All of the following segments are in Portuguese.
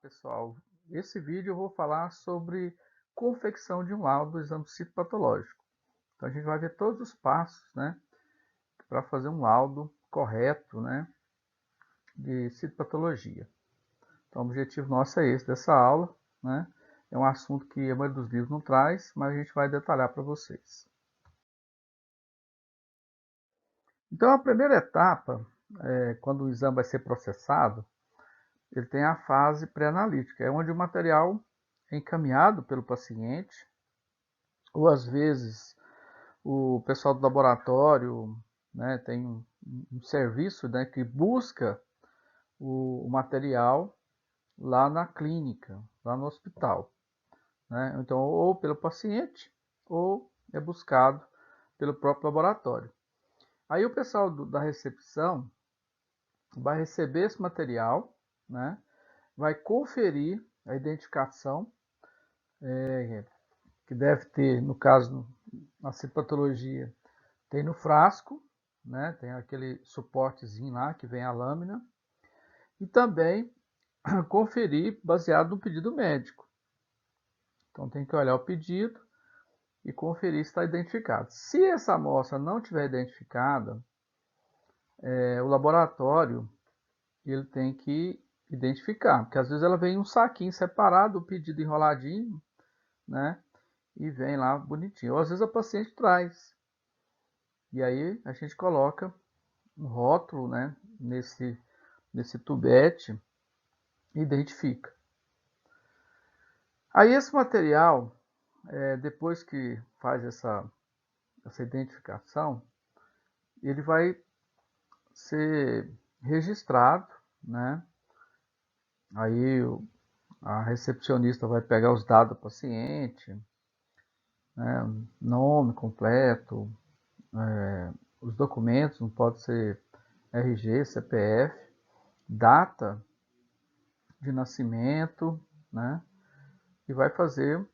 Pessoal, esse vídeo eu vou falar sobre confecção de um laudo do exame citopatológico. Então a gente vai ver todos os passos, né, para fazer um laudo correto, né, de citopatologia. Então o objetivo nosso é esse dessa aula, né? É um assunto que a maioria dos livros não traz, mas a gente vai detalhar para vocês. Então a primeira etapa, quando o exame vai ser processado, ele tem a fase pré-analítica, é onde o material é encaminhado pelo paciente, ou às vezes o pessoal do laboratório, né, tem um serviço, né, que busca o material lá na clínica, lá no hospital, né? Então, ou pelo paciente, ou é buscado pelo próprio laboratório. Aí o pessoal da recepção vai receber esse material, né, vai conferir a identificação, que deve ter, no caso, na citopatologia, tem no frasco, né? Tem aquele suportezinho lá que vem a lâmina. E também conferir baseado no pedido médico. Então tem que olhar o pedido e conferir se está identificado. Se essa amostra não estiver identificada, o laboratório ele tem que identificar, porque às vezes ela vem em um saquinho separado, o pedido enroladinho, né? E vem lá bonitinho. Ou às vezes a paciente traz. E aí a gente coloca um rótulo, né, nesse tubete e identifica. Aí esse material, depois que faz essa identificação, ele vai ser registrado, né? Aí a recepcionista vai pegar os dados do paciente, né? Nome completo, os documentos, não pode ser RG, CPF, data de nascimento, né? E vai fazer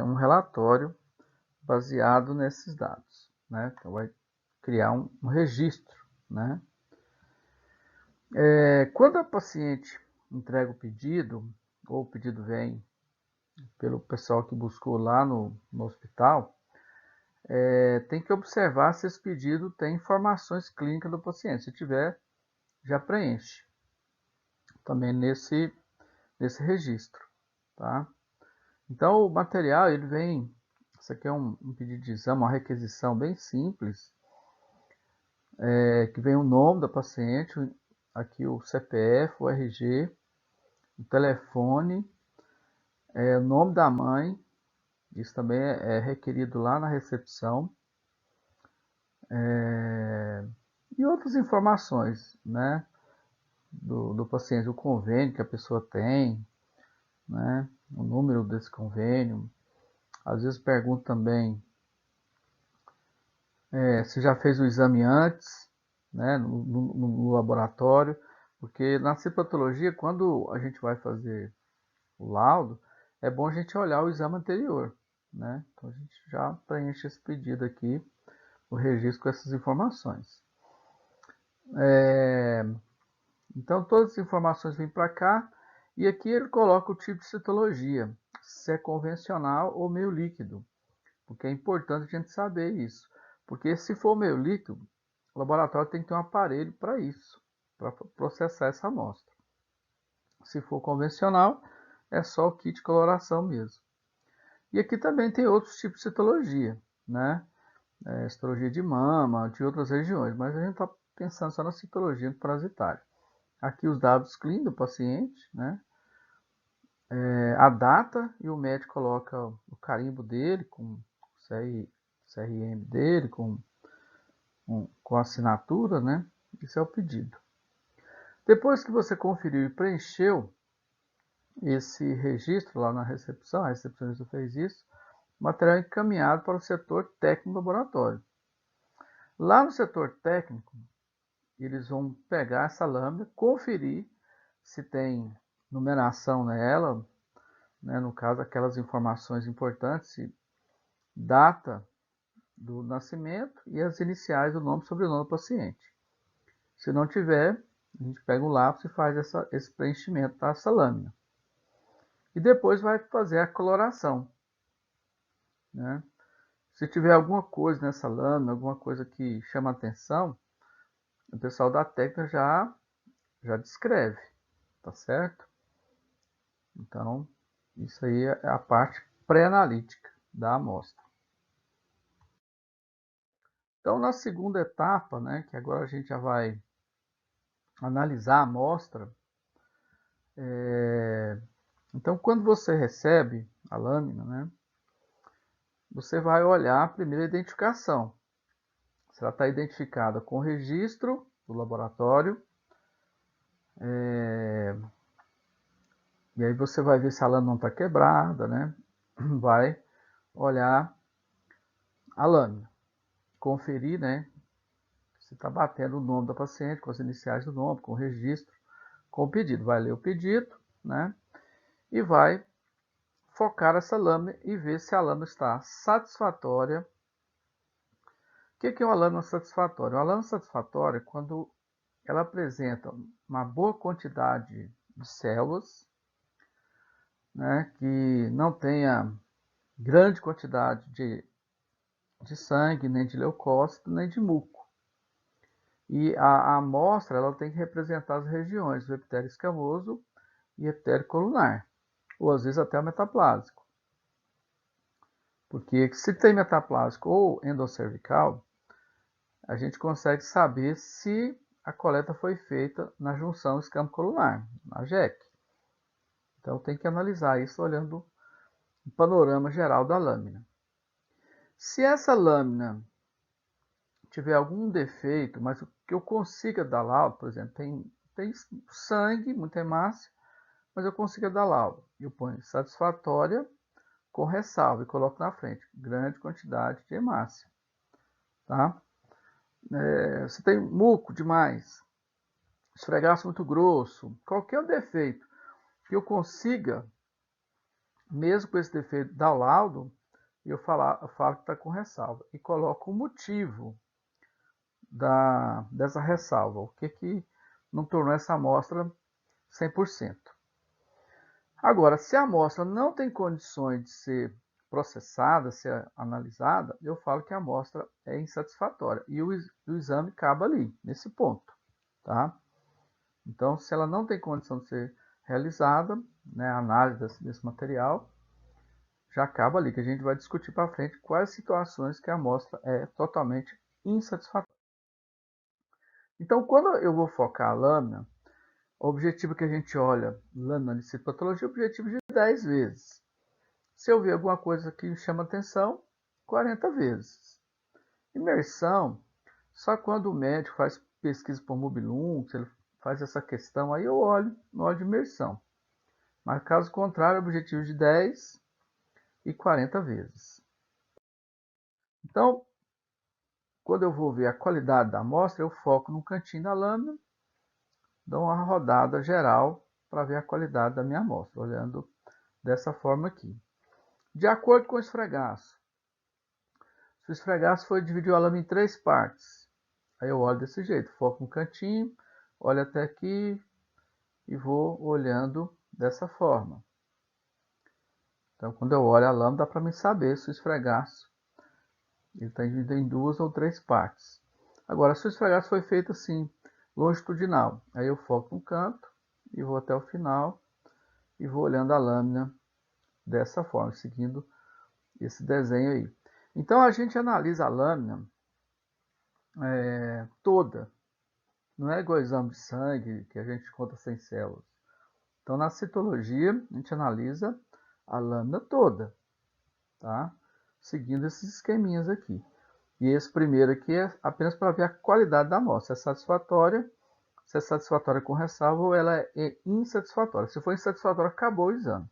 um relatório baseado nesses dados, né? Então vai criar um registro, né? Quando a paciente entrega o pedido, ou o pedido vem pelo pessoal que buscou lá no hospital, tem que observar se esse pedido tem informações clínicas do paciente. Se tiver, já preenche também nesse registro, tá? Então o material ele vem, isso aqui é um pedido de exame, uma requisição bem simples, que vem o nome da paciente, aqui o CPF, o RG, o telefone, o nome da mãe, isso também é requerido lá na recepção, e outras informações, né, do paciente, o convênio que a pessoa tem, né, o número desse convênio. Às vezes pergunto também se já fez o exame antes, né, no laboratório, porque na citopatologia, quando a gente vai fazer o laudo, é bom a gente olhar o exame anterior, né? Então a gente já preenche esse pedido aqui, o registro com essas informações. Então todas as informações vêm para cá e aqui ele coloca o tipo de citologia, se é convencional ou meio líquido, porque é importante a gente saber isso, porque se for meio líquido, o laboratório tem que ter um aparelho para isso, para processar essa amostra. Se for convencional, é só o kit de coloração mesmo. E aqui também tem outros tipos de citologia, né? Citologia de mama, de outras regiões, mas a gente está pensando só na citologia parasitária. Aqui os dados clínicos do paciente, né? A data e o médico coloca o carimbo dele com o CRM dele, com a assinatura, né? Isso é o pedido. Depois que você conferiu e preencheu esse registro lá na recepção, a recepcionista fez isso, o material é encaminhado para o setor técnico do laboratório. Lá no setor técnico, eles vão pegar essa lâmina, conferir se tem numeração nela, né, no caso aquelas informações importantes, data do nascimento e as iniciais do nome e sobrenome do paciente. Se não tiver, A gente pega o lápis e faz esse preenchimento dessa lâmina. E depois vai fazer a coloração, né? Se tiver alguma coisa nessa lâmina, alguma coisa que chama atenção, o pessoal da técnica já descreve, tá certo? Então, isso aí é a parte pré-analítica da amostra. Então, na segunda etapa, né, que agora a gente já vai analisar a amostra, então quando você recebe a lâmina, né, você vai olhar a primeira identificação. Se ela está identificada com o registro do laboratório, e aí você vai ver se a lâmina não está quebrada, né? Vai olhar a lâmina, conferir, né? Se está batendo o nome da paciente, com as iniciais do nome, com o registro, com o pedido. Vai ler o pedido, né? E vai focar essa lâmina e ver se a lâmina está satisfatória. O que é uma lâmina satisfatória? Uma lâmina satisfatória é quando ela apresenta uma boa quantidade de células, né, que não tenha grande quantidade de sangue, nem de leucócito, nem de muco. E a amostra ela tem que representar as regiões do epitélio escamoso e epitélio colunar, ou às vezes até o metaplásico. Porque se tem metaplásico ou endocervical, a gente consegue saber se a coleta foi feita na junção escamo-colunar, na JEC. Então tem que analisar isso olhando o panorama geral da lâmina. Se essa lâmina tiver algum defeito, mas que eu consiga dar laudo, por exemplo, tem sangue, muita hemácia, mas eu consiga dar laudo. Eu ponho satisfatória com ressalva e coloco na frente, grande quantidade de hemácia. Tá? Se tem muco demais, esfregaço muito grosso, qualquer defeito que eu consiga, mesmo com esse defeito, dar o laudo, eu falo que está com ressalva e coloco o motivo dessa ressalva, o que não tornou essa amostra 100%. Agora, se a amostra não tem condições de ser processada, ser analisada, eu falo que a amostra é insatisfatória e o exame acaba ali, nesse ponto. Tá? Então, se ela não tem condição de ser realizada, né, a análise desse material, já acaba ali, que a gente vai discutir para frente quais situações que a amostra é totalmente insatisfatória. Então, quando eu vou focar a lâmina, o objetivo que a gente olha lâmina de citopatologia é o objetivo de 10 vezes. Se eu ver alguma coisa que me chama atenção, 40 vezes. Imersão, só quando o médico faz pesquisa por mobilum, se ele faz essa questão, aí eu olho no óleo de imersão. Mas caso contrário, objetivo de 10 e 40 vezes. Então, quando eu vou ver a qualidade da amostra, eu foco no cantinho da lâmina, dou uma rodada geral para ver a qualidade da minha amostra, olhando dessa forma aqui. De acordo com o esfregaço, se o esfregaço for dividir a lâmina em 3 partes, aí eu olho desse jeito, foco no cantinho, olho até aqui e vou olhando dessa forma. Então, quando eu olho a lâmina, dá para me saber se o esfregaço está dividido em 2 ou 3 partes. Agora, se o esfregaço foi feito assim, longitudinal, aí eu foco no canto e vou até o final e vou olhando a lâmina dessa forma, seguindo esse desenho aí. Então a gente analisa a lâmina toda, não é igual exame de sangue que a gente conta 100 células. Então na citologia a gente analisa a lâmina toda, tá? Seguindo esses esqueminhas aqui. E esse primeiro aqui é apenas para ver a qualidade da amostra, se é satisfatória com ressalva ou ela é insatisfatória. Se for insatisfatória, acabou o exame.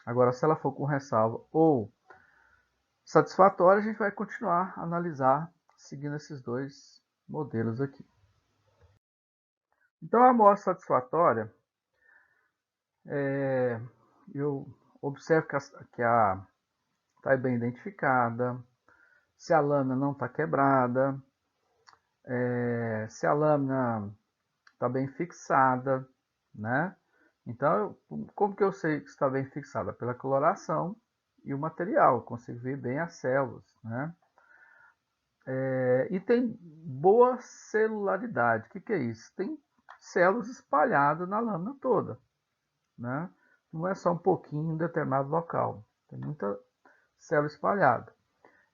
Agora, se ela for com ressalva ou satisfatória, a gente vai continuar a analisar seguindo esses dois modelos aqui. Então, a amostra satisfatória, eu observo que está bem identificada, se a lâmina não está quebrada, se a lâmina está bem fixada, né? Então, como que eu sei que está bem fixada? Pela coloração e o material, eu consigo ver bem as células, né? E tem boa celularidade. O que é isso? Tem células espalhadas na lâmina toda, né? Não é só um pouquinho em determinado local. Tem muita célula espalhada.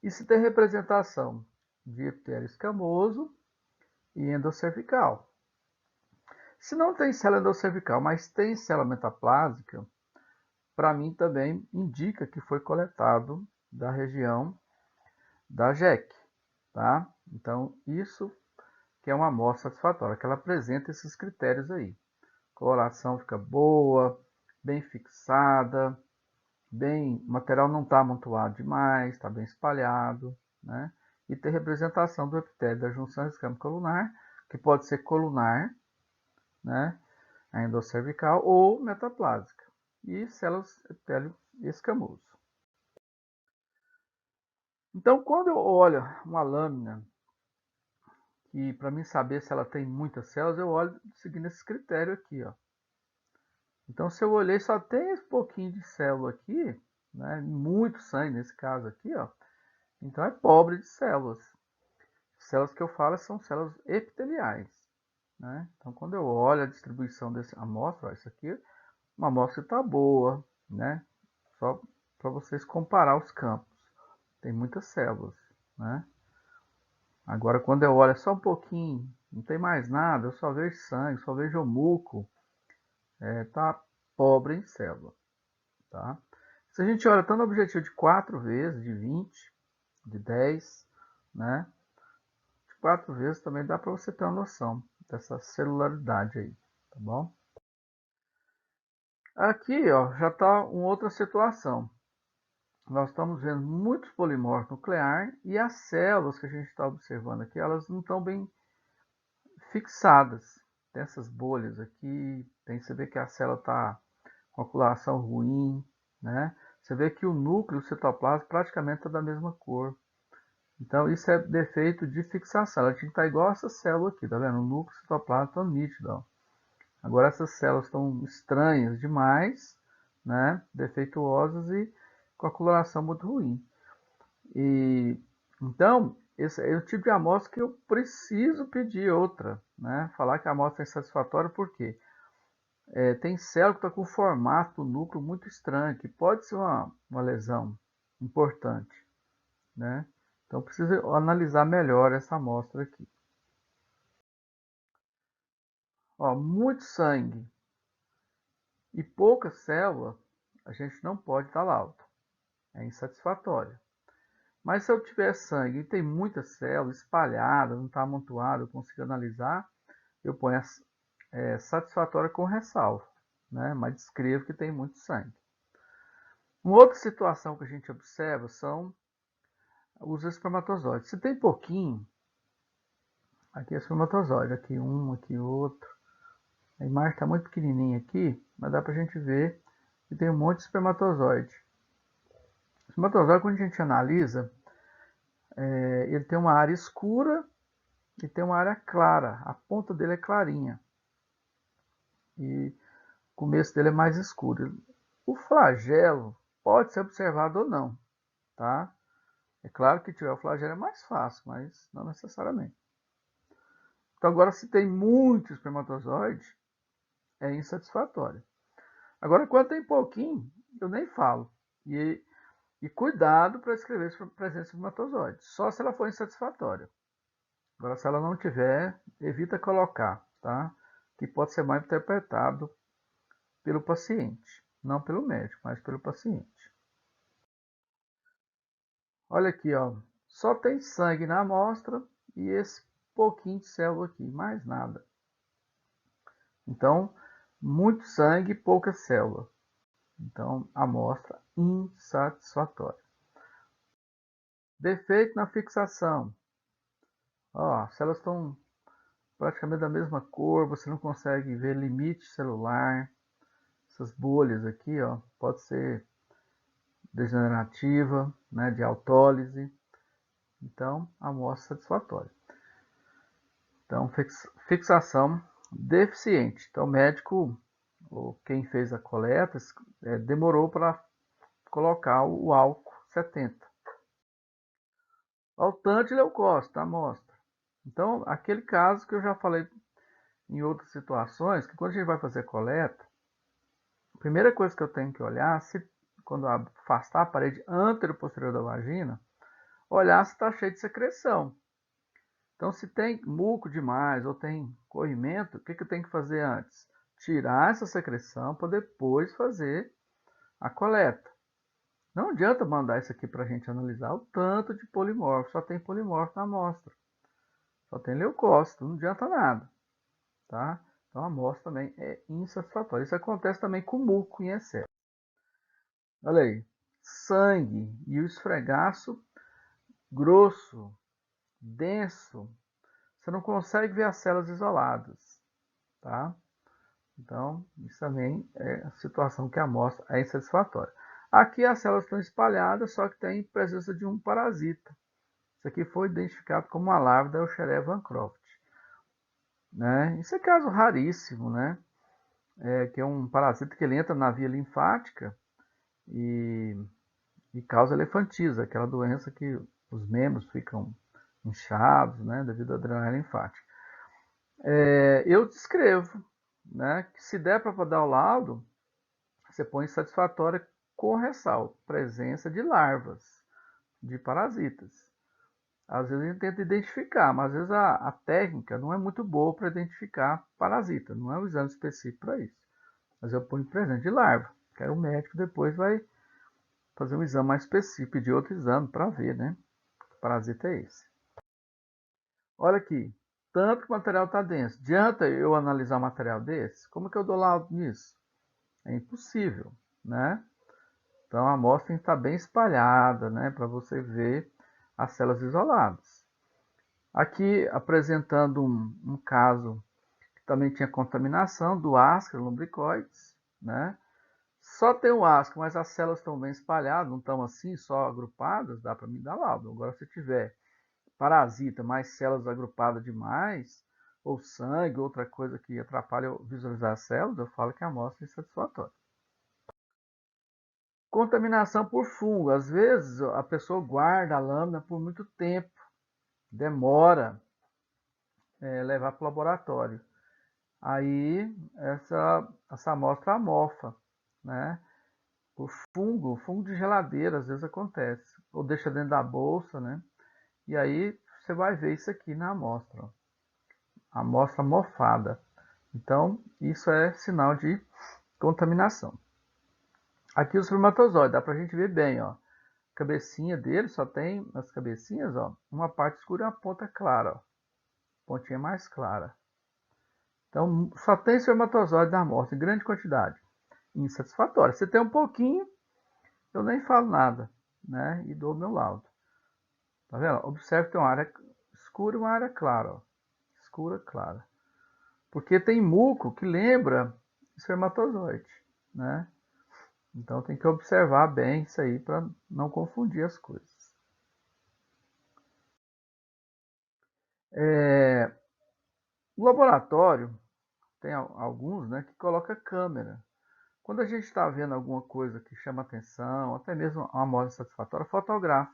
E se tem representação de epitélio escamoso e endocervical. Se não tem célula endocervical, mas tem célula metaplásica, para mim também indica que foi coletado da região da JEC, tá? Então, isso que é uma amostra satisfatória, que ela apresenta esses critérios aí. Coloração fica boa, bem fixada, o material não está amontoado demais, está bem espalhado, né? E tem representação do epitélio da junção escamo-colunar, que pode ser colunar, né? A endocervical ou metaplásica. E células epitélio escamoso. Então, quando eu olho uma lâmina, e para mim saber se ela tem muitas células, eu olho seguindo esse critério aqui, ó. Então, se eu olhei só tem esse pouquinho de célula aqui, né? Muito sangue nesse caso aqui, ó. Então é pobre de células. Células que eu falo são células epiteliais, né? Então, quando eu olho a distribuição dessa amostra, ó, isso aqui, uma amostra está boa, né? Só para vocês comparar os campos. Tem muitas células, né? Agora, quando eu olho só um pouquinho, não tem mais nada, eu só vejo sangue, só vejo muco, tá pobre em célula, tá? Se a gente olha tanto no objetivo de 4 vezes, de 20, de 10, né? De 4 vezes também dá para você ter uma noção dessa celularidade aí, tá bom? Aqui, ó, já está uma outra situação. Nós estamos vendo muitos polimorfos nucleares e as células que a gente está observando aqui, elas não estão bem fixadas. Tem essas bolhas aqui, você vê que a célula está com a coloração ruim, né? Você vê que o núcleo e o citoplasma praticamente está da mesma cor. Então, isso é defeito de fixação. Ela tinha que estar igual essa célula aqui, tá vendo? O núcleo e o citoplasma estão nítidos, ó. Agora, essas células estão estranhas demais, né? Defeituosas e com a coloração muito ruim. E então, esse é o tipo de amostra que eu preciso pedir outra, né? Falar que a amostra é insatisfatória, por quê? Tem célula que está com um formato do núcleo muito estranho, que pode ser uma lesão importante, né? Então, preciso analisar melhor essa amostra aqui. Ó, muito sangue e pouca célula, a gente não pode dar laudo. É insatisfatório. Mas se eu tiver sangue e tem muita célula espalhada, não está amontoada, eu consigo analisar, eu ponho satisfatória com ressalva, né? Mas descrevo que tem muito sangue. Uma outra situação que a gente observa são os espermatozoides. Se tem pouquinho, aqui é espermatozoide, aqui um, aqui outro. A imagem está muito pequenininha aqui, mas dá para a gente ver que tem um monte de espermatozoide. O espermatozoide, quando a gente analisa, ele tem uma área escura e tem uma área clara. A ponta dele é clarinha. E o começo dele é mais escuro. O flagelo pode ser observado ou não, tá? É claro que tiver o flagelo é mais fácil, mas não necessariamente. Então agora, se tem muito espermatozoide, é insatisfatório. Agora, quando tem pouquinho, eu nem falo. E cuidado para escrever presença de espermatozoide, só se ela for insatisfatória. Agora, se ela não tiver, evita colocar, tá? Que pode ser mal interpretado pelo paciente. Não pelo médico, mas pelo paciente. Olha aqui, ó. Só tem sangue na amostra e esse pouquinho de célula aqui, mais nada. Então, muito sangue e pouca célula. Então, amostra insatisfatória. Defeito na fixação. Ó, as células estão praticamente da mesma cor, você não consegue ver limite celular. Essas bolhas aqui, ó, pode ser degenerativa, né, de autólise. Então, amostra satisfatória. Então, fixação deficiente. Então, o médico, ou quem fez a coleta, demorou para colocar o álcool 70. Faltante leucócito, a amostra. Então, aquele caso que eu já falei em outras situações, que quando a gente vai fazer coleta, a primeira coisa que eu tenho que olhar, quando afastar a parede antero-posterior da vagina, olhar se está cheio de secreção. Então, se tem muco demais ou tem corrimento, o que eu tenho que fazer antes? Tirar essa secreção para depois fazer a coleta. Não adianta mandar isso aqui para a gente analisar o tanto de polimorfo. Só tem polimorfo na amostra. Só tem leucócito, não adianta nada. Tá? Então a amostra também é insatisfatória. Isso acontece também com muco em excesso. Olha aí. Sangue e o esfregaço grosso, denso. Você não consegue ver as células isoladas. Tá? Então, isso também é a situação que a amostra é insatisfatória. Aqui as células estão espalhadas, só que tem presença de um parasita. Isso aqui foi identificado como uma larva da Escherichia bancroft. Né? Isso é caso raríssimo, né? Que é um parasita que ele entra na via linfática e causa elefantiasis, aquela doença que os membros ficam inchados, né, devido à drenagem linfática. Eu descrevo, né, que se der para dar o laudo, você põe insatisfatória com ressalto, presença de larvas, de parasitas. Às vezes a gente tenta identificar, mas às vezes a técnica não é muito boa para identificar parasita, não é um exame específico para isso. Mas eu ponho presença de larva, que aí o médico depois vai fazer um exame mais específico, pedir outro exame para ver, né? Que parasita é esse. Olha aqui, tanto que o material está denso. Adianta eu analisar um material desse? Como que eu dou laudo nisso? É impossível, né? Então a amostra tem que estar bem espalhada, né? Para você ver as células isoladas. Aqui apresentando um caso que também tinha contaminação do Ascaris lumbricoides, né? Só tem o asco, mas as células estão bem espalhadas, não estão assim, só agrupadas, dá para me dar laudo. Agora, se tiver parasita, mais células agrupadas demais, ou sangue, outra coisa que atrapalha eu visualizar as células, eu falo que a amostra é insatisfatória. Contaminação por fungo. Às vezes, a pessoa guarda a lâmina por muito tempo, demora levar para o laboratório. Aí, essa amostra amofa, né? O fungo de geladeira às vezes acontece, ou deixa dentro da bolsa, né? E aí você vai ver isso aqui na amostra, ó. Amostra mofada. Então, isso é sinal de contaminação. Aqui o espermatozoide, dá pra gente ver bem, ó. A cabecinha dele só tem, as cabecinhas, ó, uma parte escura e uma ponta clara, ó. Pontinha mais clara. Então, só tem espermatozoide na amostra, em grande quantidade. Insatisfatório. Se tem um pouquinho, eu nem falo nada, né? E dou meu laudo. Tá vendo? Observe que tem uma área escura e uma área clara, ó. Escura, clara. Porque tem muco que lembra espermatozoide, né? Então tem que observar bem isso aí para não confundir as coisas. O laboratório tem alguns, né, que coloca câmera. Quando a gente está vendo alguma coisa que chama atenção, até mesmo uma amostra satisfatória, fotografa.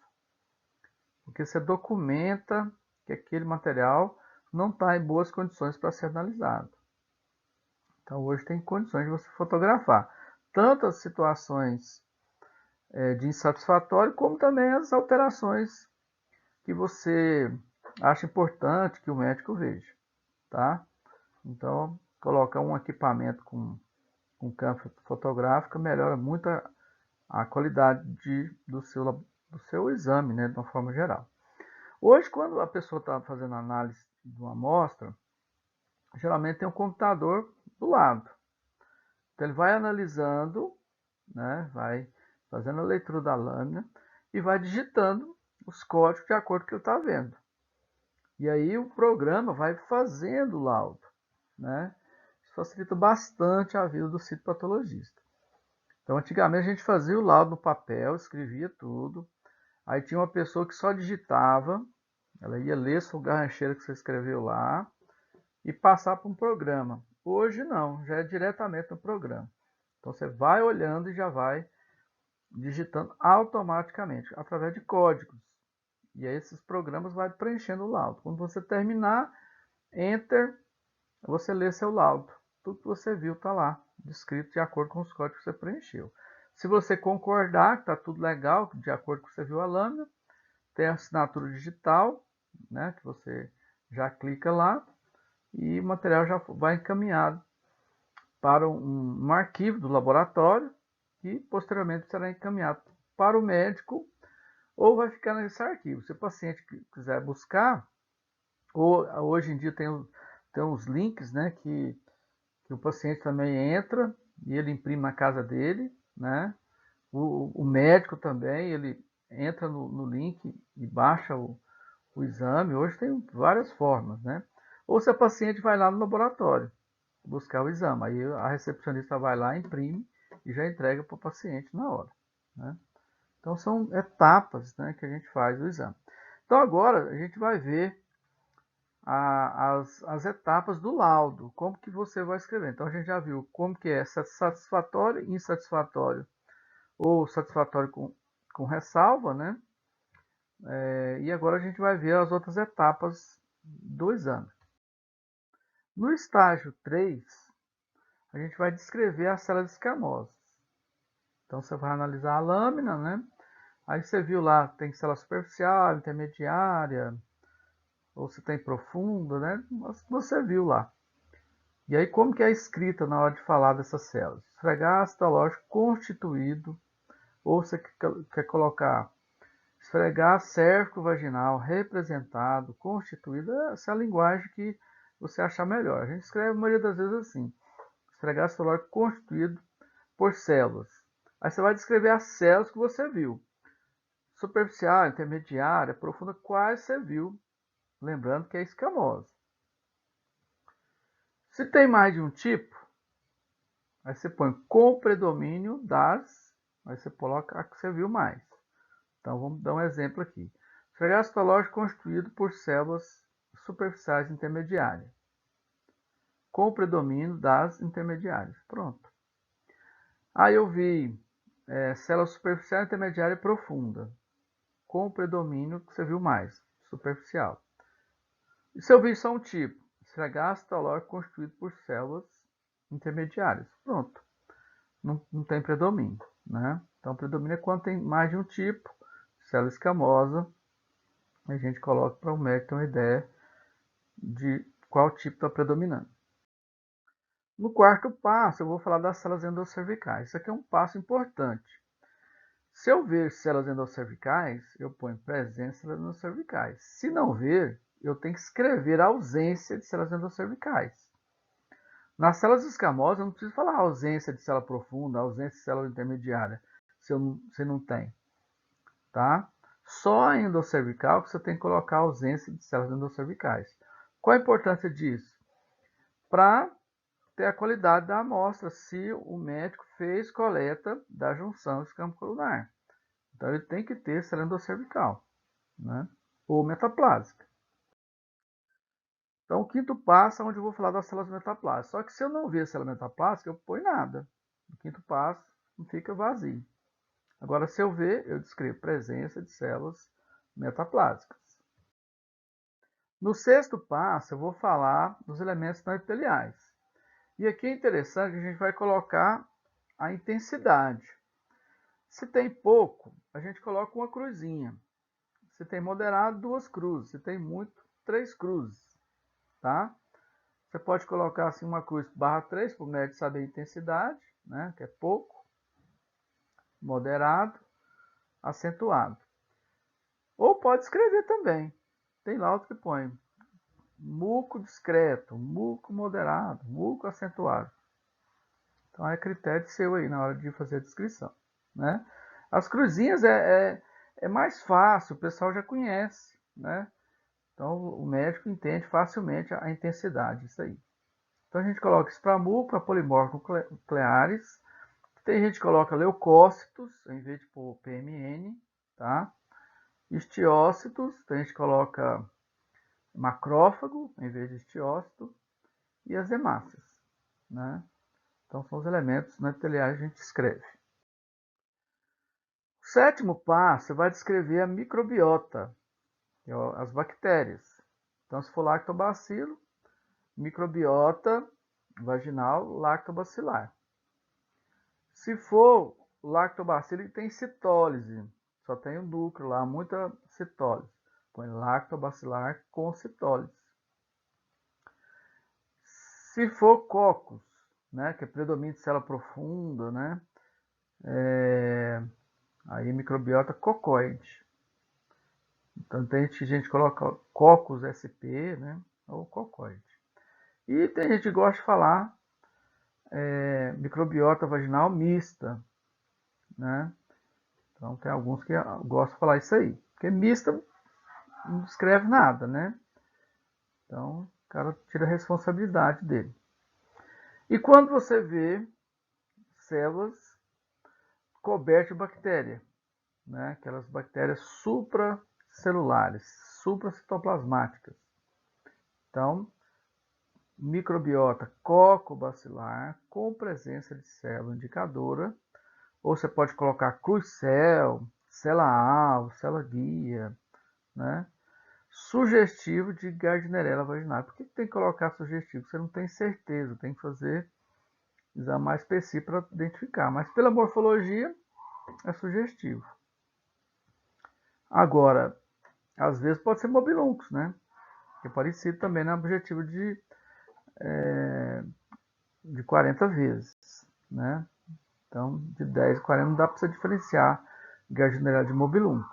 Porque você documenta que aquele material não está em boas condições para ser analisado. Então hoje tem condições de você fotografar tanto as situações de insatisfatório, como também as alterações que você acha importante que o médico veja, tá? Então, colocar um equipamento com câmera fotográfica melhora muito a qualidade do seu exame, né, de uma forma geral. Hoje, quando a pessoa está fazendo análise de uma amostra, geralmente tem um computador do lado. Então, ele vai analisando, né, vai fazendo a leitura da lâmina e vai digitando os códigos de acordo com o que eu está vendo. E aí o programa vai fazendo o laudo, né? Isso facilita bastante a vida do citopatologista. Então, antigamente a gente fazia o laudo no papel, escrevia tudo. Aí tinha uma pessoa que só digitava, ela ia ler sua garrancheira que você escreveu lá, e passar para um programa. Hoje não, já é diretamente no programa. Então você vai olhando e já vai digitando automaticamente, através de códigos. E aí esses programas vão preenchendo o laudo. Quando você terminar, Enter, você lê seu laudo. Tudo que você viu está lá, descrito de acordo com os códigos que você preencheu. Se você concordar que está tudo legal, de acordo com o que você viu a lâmina, tem a assinatura digital, né, que você já clica lá e o material já vai encaminhado para um arquivo do laboratório que posteriormente será encaminhado para o médico ou vai ficar nesse arquivo. Se o paciente quiser buscar, ou hoje em dia tem uns links, né, que o paciente também entra e ele imprime na casa dele, né? O médico também, ele entra no link e baixa o exame. Hoje tem várias formas, né? Ou se a paciente vai lá no laboratório buscar o exame, aí a recepcionista vai lá, imprime e já entrega para o paciente na hora, né? Então são etapas, né, que a gente faz o exame. Então agora a gente vai ver as etapas do laudo, como que você vai escrever. Então a gente já viu como que é satisfatório, insatisfatório ou satisfatório com ressalva, né? E agora a gente vai ver as outras etapas do exame. No estágio 3, a gente vai descrever as células escamosas. Então você vai analisar a lâmina, né? Aí você viu lá, tem célula superficial, intermediária, ou se tem profunda, né? Você viu lá. E aí como que é escrita na hora de falar dessas células? Esfregar citológico constituído, ou você quer colocar esfregar cérvico vaginal representado, constituído, essa é a linguagem que você achar melhor. A gente escreve a maioria das vezes assim, esfregar citológico constituído por células. Aí você vai descrever as células que você viu. Superficial, intermediária, profunda, quais você viu. Lembrando que é escamosa. Se tem mais de um tipo, aí você põe com predomínio das, aí você coloca a que você viu mais. Então vamos dar um exemplo aqui. Esfregar citológico constituído por células superficiais intermediárias, com predomínio das intermediárias. Pronto. Aí eu vi célula superficial, intermediária e profunda, com predomínio que você viu mais, superficial. E se eu vi só um tipo, esfregar citológico constituído por células intermediárias. Pronto. Não tem predomínio, né? Então, predomínio é quando tem mais de um tipo, célula escamosa, a gente coloca para o médico ter uma ideia de qual tipo está predominando. No quarto passo, eu vou falar das células endoscervicais. Isso aqui é um passo importante. Se eu ver células endoscervicais, eu ponho presença de células endoscervicais. Se não ver, eu tenho que escrever a ausência de células endoscervicais. Nas células escamosas, eu não preciso falar ausência de célula profunda, ausência de célula intermediária, se não tem. Tá? Só a endoscervical que você tem que colocar a ausência de células endoscervicais. Qual a importância disso? Para ter a qualidade da amostra, se o médico fez coleta da junção escamocolunar. Então ele tem que ter célula endoscervical, né? Ou metaplásica. Então o quinto passo é onde eu vou falar das células metaplásicas. Só que se eu não ver célula metaplásica, eu ponho nada. No quinto passo fica vazio. Agora se eu ver, eu descrevo presença de células metaplásicas. No sexto passo, eu vou falar dos elementos não epiteliais. E aqui é interessante que a gente vai colocar a intensidade. Se tem pouco, a gente coloca uma cruzinha. Se tem moderado, 2 cruzes. Se tem muito, 3 cruzes. Tá? Você pode colocar assim uma cruz /3 para o médico saber a intensidade, né? Que é pouco, moderado, acentuado. Ou pode escrever também. Tem laudo que põe muco discreto, muco moderado, muco acentuado. Então é critério seu aí na hora de fazer a descrição, né? As cruzinhas é mais fácil, o pessoal já conhece, né? Então o médico entende facilmente a intensidade disso aí. Então a gente coloca espramuco para polimorfos nucleares. Tem gente que coloca leucócitos em vez de pôr PMN, tá? Estiócitos, tem gente que coloca macrófago em vez de estiócito, e as hemácias, né? Então, são os elementos no epiteliário que a gente escreve. O sétimo passo, você vai descrever a microbiota, que é as bactérias. Então, se for lactobacilo, microbiota vaginal lactobacilar. Se for lactobacilo, ele tem citólise, só tem o núcleo lá, muita citólise. Põe lactobacilar com citólise. Se for cocos, né, que é predomínio de célula profunda, né, aí microbiota cocóide. Então tem gente que coloca cocos SP, né, ou cocóide. E tem gente que gosta de falar microbiota vaginal mista, né? Então tem alguns que gostam de falar isso aí, porque mista não descreve nada, né? Então o cara tira a responsabilidade dele. E quando você vê células cobertas de bactéria, né? Aquelas bactérias supracelulares, supracitoplasmáticas. Então, microbiota cocobacilar com presença de célula indicadora, ou você pode colocar cruz-cel, célula-alvo, célula-guia, né? Sugestivo de Gardnerella vaginalis. Por que tem que colocar sugestivo? Você não tem certeza, tem que fazer exame mais específico para identificar, mas pela morfologia é sugestivo. Agora, às vezes pode ser mobilunx, né? Que é parecido também no objetivo de 40 vezes, né? Então, de 10 a 40 não dá para você diferenciar Gardnerella de mobilunx.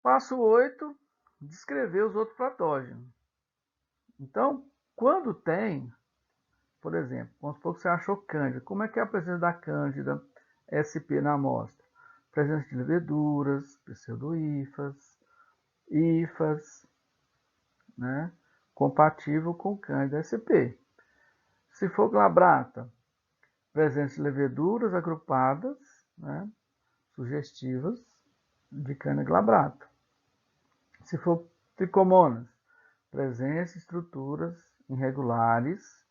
Passo 8, descrever os outros patógenos. Então, quando tem, por exemplo, vamos supor que você achou cândida, como é que é a presença da cândida SP na amostra? Presença de leveduras, pseudohifas, hifas, né? Compatível com cândida SP. Se for glabrata, presença de leveduras agrupadas, né? Sugestivas de cândida glabrata. Se for tricomonas, presença de estruturas irregulares,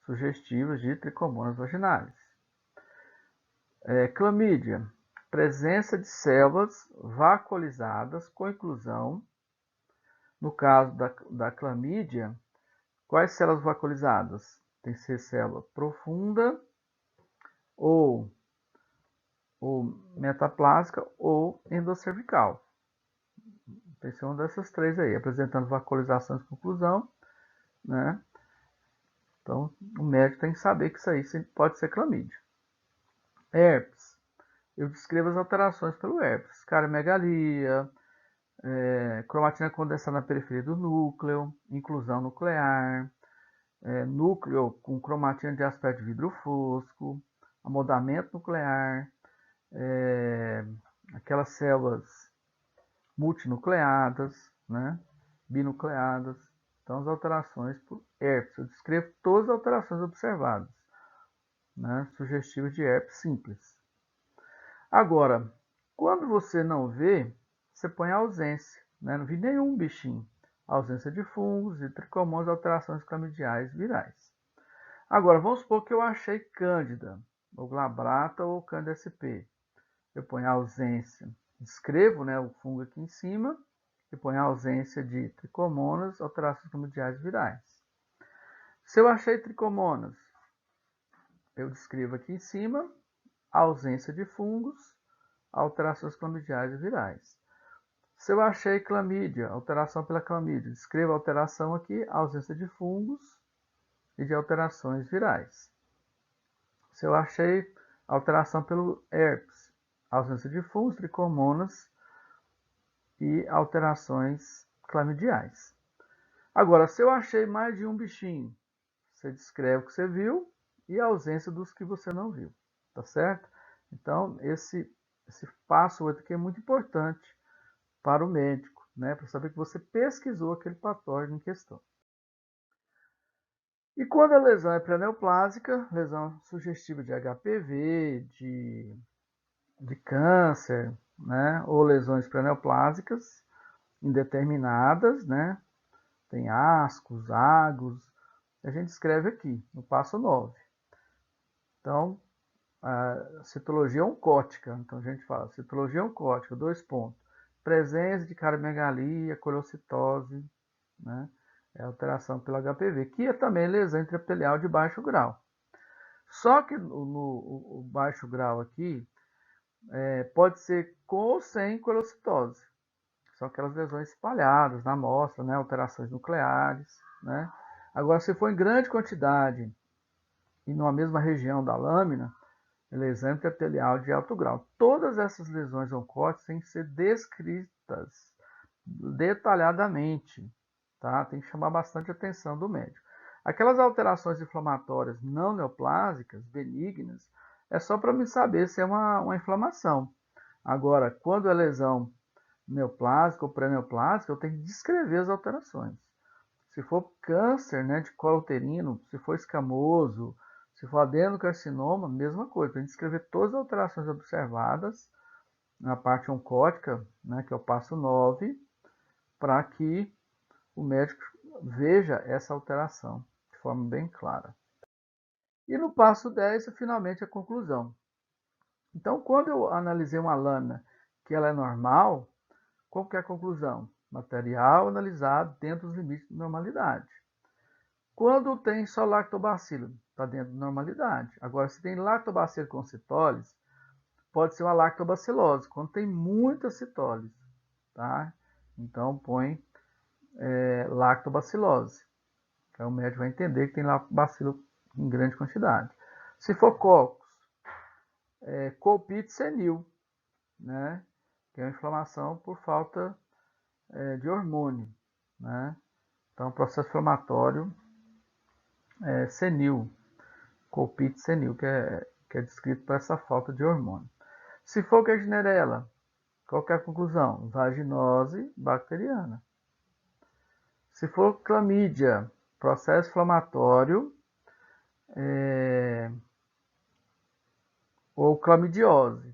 sugestivas de tricomonas vaginais. Clamídia, presença de células vacuolizadas com inclusão. No caso da clamídia, quais células vacuolizadas? Tem que ser célula profunda ou metaplásica ou endocervical. Tem que ser uma dessas três aí, apresentando vacuolizações com inclusão, né? Então, o médico tem que saber que isso aí pode ser clamídia. Herpes. Eu descrevo as alterações pelo herpes. Cardiomegalia, cromatina condensada na periferia do núcleo, inclusão nuclear, núcleo com cromatina de aspecto de vidro fosco, amodamento nuclear, aquelas células multinucleadas, né, binucleadas. Então, as alterações por herpes. Eu descrevo todas as alterações observadas, né, sugestivas de herpes simples. Agora, quando você não vê, você põe ausência, né? Não vi nenhum bichinho. Ausência de fungos e tricomonas, alterações clamidiais virais. Agora, vamos supor que eu achei cândida, ou glabrata ou cândida SP. Eu ponho ausência, escrevo, né, o fungo aqui em cima, e ponho ausência de tricomonas, alterações clamidiais virais. Se eu achei tricomonas, eu descrevo aqui em cima, ausência de fungos, alterações clamidiais e virais. Se eu achei clamídia, alteração pela clamídia, descreva a alteração aqui, ausência de fungos e de alterações virais. Se eu achei alteração pelo herpes, ausência de fungos, tricomonas e alterações clamidiais. Agora, se eu achei mais de um bichinho, você descreve o que você viu e a ausência dos que você não viu, tá certo? Então, esse passo 8 aqui é muito importante para o médico, né, para saber que você pesquisou aquele patógeno em questão. E quando a lesão é pré-neoplásica, lesão sugestiva de HPV, de câncer, né, ou lesões pré-neoplásicas indeterminadas, né, tem ascos, agos, a gente escreve aqui, no passo 9. Então, a citologia oncótica, então a gente fala citologia oncótica, 2 pontos. Presença de cardiomegalia, colocitose, né? É alteração pelo HPV, que é também lesão intraepitelial de baixo grau. Só que o baixo grau aqui pode ser com ou sem colocitose. São aquelas lesões espalhadas na amostra, né? Alterações nucleares, né? Agora, se for em grande quantidade e numa mesma região da lâmina, lesão intraepitelial de alto grau. Todas essas lesões oncóticas têm que ser descritas detalhadamente, tá? Tem que chamar bastante atenção do médico. Aquelas alterações inflamatórias não neoplásicas, benignas, é só para me saber se é uma inflamação. Agora, quando é lesão neoplásica ou pré-neoplásica, eu tenho que descrever as alterações. Se for câncer, né, de colo uterino, se for escamoso, se for adenocarcinoma, mesma coisa. Tem que descrever todas as alterações observadas na parte oncótica, né, que é o passo 9, para que o médico veja essa alteração de forma bem clara. E no passo 10, finalmente, a conclusão. Então, quando eu analisei uma lâmina que ela é normal, qual que é a conclusão? Material analisado dentro dos limites de normalidade. Quando tem só lactobacilo, está dentro da normalidade. Agora, se tem lactobacilo com citólise, pode ser uma lactobacilose, quando tem muita citólise, tá? Então, põe lactobacilose. Então, o médico vai entender que tem lactobacilo em grande quantidade. Se for cocos, colpite senil, né? Que é uma inflamação por falta de hormônio, né? Então, processo inflamatório senil, colpite senil, que é descrito por essa falta de hormônio. Se for Gardnerella, qual que é a conclusão? Vaginose bacteriana. Se for clamídia, processo inflamatório ou clamidiose.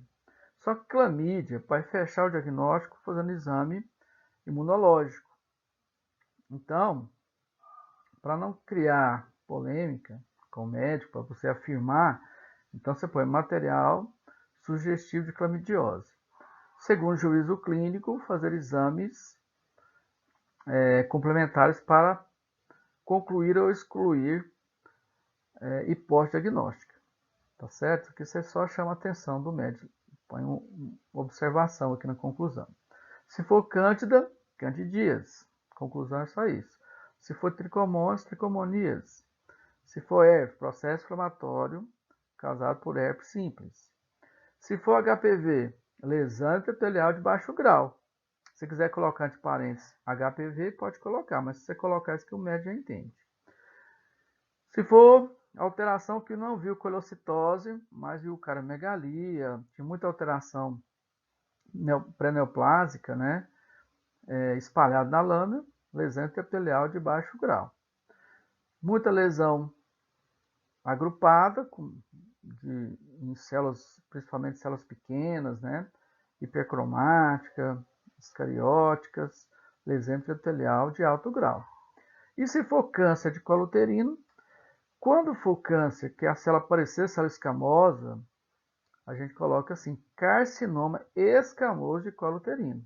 Só que clamídia, para fechar o diagnóstico, fazendo exame imunológico. Então, para não criar polêmica com o médico, para você afirmar, então você põe material sugestivo de clamidiose. Segundo juízo clínico, fazer exames complementares para concluir ou excluir hipótese diagnóstica. Tá certo? Aqui você só chama a atenção do médico. Põe uma observação aqui na conclusão. Se for cândida, candidíase. Conclusão é só isso. Se for tricomonas, tricomonias. Se for herpes, processo inflamatório causado por herpes simples. Se for HPV, lesão epitelial de baixo grau. Se quiser colocar entre parênteses HPV, pode colocar, mas se você colocar isso que o médico já entende. Se for alteração que não viu colocitose, mas viu cardiomegalia, tinha muita alteração pré-neoplásica, né? Espalhada na lâmina, lesão epitelial de baixo grau. Muita lesão agrupada, em células, principalmente células pequenas, né? Hipercromática, escarióticas, lesão epitelial de alto grau. E se for câncer de colo uterino, quando for câncer que a célula aparecer célula escamosa, a gente coloca assim, carcinoma escamoso de colo uterino.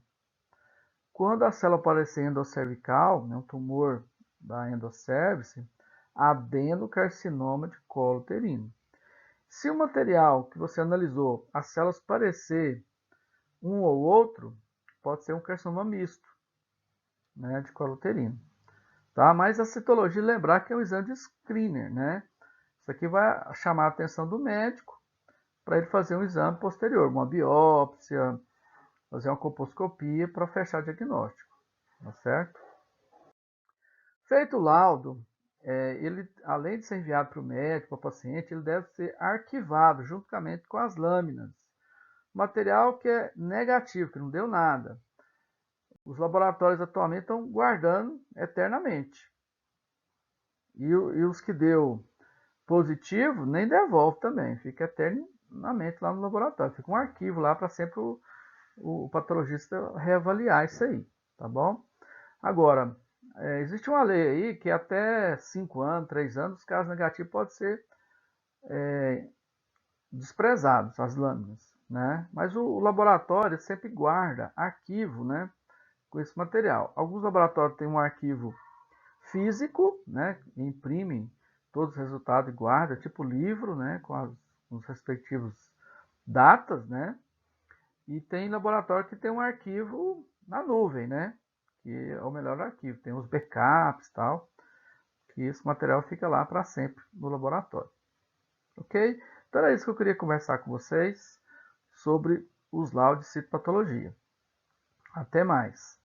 Quando a célula aparecer endocervical, né, um tumor da endocervice, adenocarcinoma de colo uterino. Se o material que você analisou, as células parecer um ou outro, pode ser um carcinoma misto, né, de colo uterino. Tá? Mas a citologia, lembrar que é um exame de screener, né? Isso aqui vai chamar a atenção do médico para ele fazer um exame posterior, uma biópsia, fazer uma colposcopia para fechar o diagnóstico, tá certo? Feito o laudo, ele, além de ser enviado para o médico, para o paciente, ele deve ser arquivado juntamente com as lâminas. Material que é negativo, que não deu nada. Os laboratórios atualmente estão guardando eternamente. E os que deu positivo, nem devolve também. Fica eternamente lá no laboratório. Fica um arquivo lá para sempre o patologista reavaliar isso aí, tá bom? Agora, existe uma lei aí que até 5 anos, 3 anos, os casos negativos podem ser desprezados, as lâminas, né? Mas o laboratório sempre guarda arquivo, né, com esse material. Alguns laboratórios têm um arquivo físico, né, imprimem todos os resultados e guarda, tipo livro, né, com os respectivos datas, né? E tem laboratório que tem um arquivo na nuvem, né? Que é o melhor arquivo. Tem os backups e tal, que esse material fica lá para sempre no laboratório. Ok? Então era isso que eu queria conversar com vocês sobre os laudos de citopatologia. Até mais!